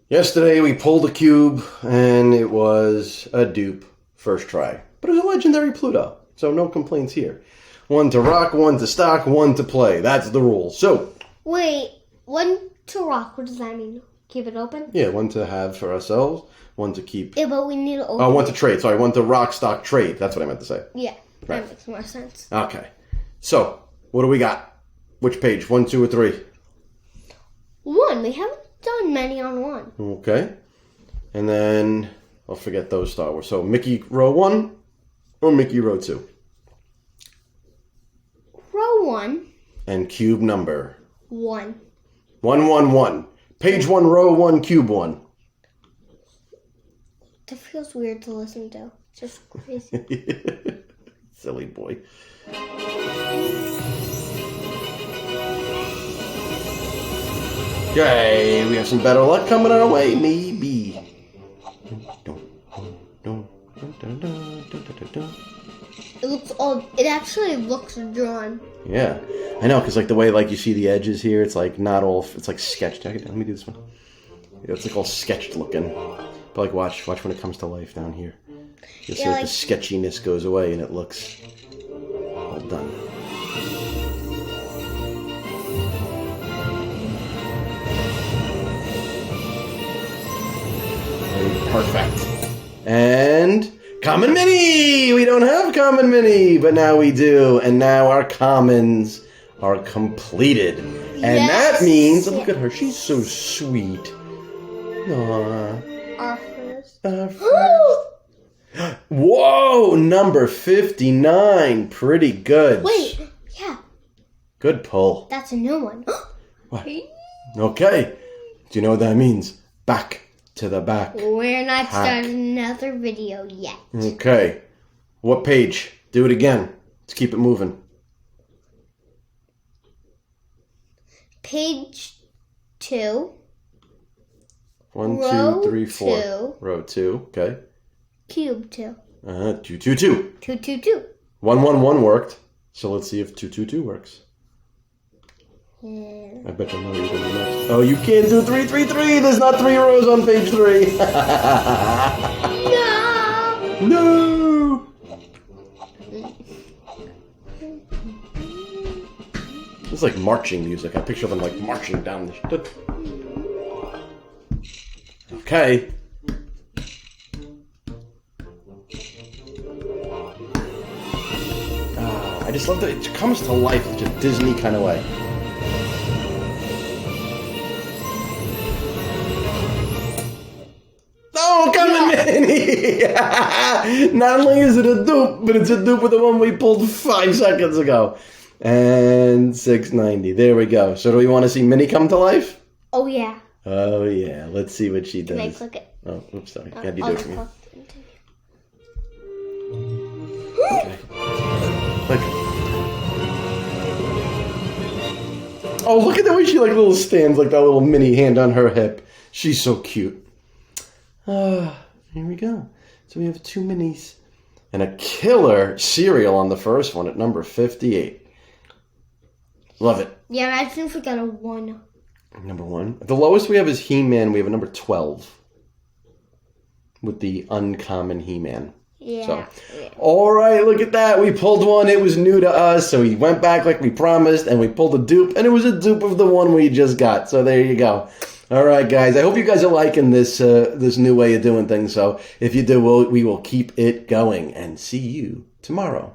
Yesterday we pulled a cube and it was a dupe first try. But it was a legendary Pluto, so no complaints here. One to rock, one to stock, one to play. That's the rule. So... Wait, one to rock, what does that mean? Keep it open? Yeah, one to have for ourselves, one to keep... Yeah, but we need to open Oh, one to trade. Sorry, one to rock, stock, trade. That's what I meant to say. Yeah, Right. that makes more sense. Okay. So, what do we got? Which page? 1, 2, or 3? 1. We haven't done many on 1. Okay. And then, I'll forget those Star Wars. So, Mickey row 1 or Mickey row 2? Row 1. And cube number? 1. 1, 1, 1. Page 1, row 1, cube 1. That feels weird to listen to. It's just crazy. Silly boy. Okay, we have some better luck coming our way, maybe. It actually looks drawn. Yeah, I know, because like the way like you see the edges here, it's like not all, it's like sketched. Let me do this one. Yeah, it's like all sketched looking. But like watch when it comes to life down here. You'll see like the sketchiness goes away and it looks all done. Perfect. And Common Mini! We don't have Common Mini, but now we do. And now our commons are completed. And that means, look at her, she's so sweet. Aww. Our first. Our first. Whoa! Number 59. Pretty good. Wait, yeah. Good pull. That's a new one. What? Okay. Do you know what that means? Back to the back. We're not starting another video yet. Okay. What page? Do it again. Let's keep it moving. Page 2. 1, Row 2, 3, 4. 2. Row 2. Okay. Cube 2. 2, 2, 2. 2, 2, 2. 1, 1, 1 worked. So let's see if 2, 2, 2 works. Yeah. I bet you know what you're going to do next. Oh, you can't do 3, 3, 3. There's not 3 rows on page 3. No! No! It's like marching music. I picture them like marching down the street. Okay. I just love that it comes to life in a Disney kind of way. Oh, Common Mini! Not only is it a dupe, but it's a dupe with the one we pulled 5 seconds ago. And 690. There we go. So do we want to see Minnie come to life? Oh, yeah. Oh, yeah. Let's see what she does. Can I click it? Oh, oops, sorry. Can't you do it for me? Okay. Look. Oh, look at the way she like little stands, like that little mini hand on her hip. She's so cute. Here we go. So we have 2 minis. And a killer cereal on the first one at number 58. Love it. Yeah, imagine if we got a 1. Number 1. The lowest we have is He-Man. We have a number 12. With the uncommon He-Man. Yeah. So, all right, look at that. We pulled one. It was new to us, so we went back like we promised, and we pulled a dupe, and it was a dupe of the one we just got. So there you go. All right, guys. I hope you guys are liking this this new way of doing things. So if you do, we will keep it going, and see you tomorrow.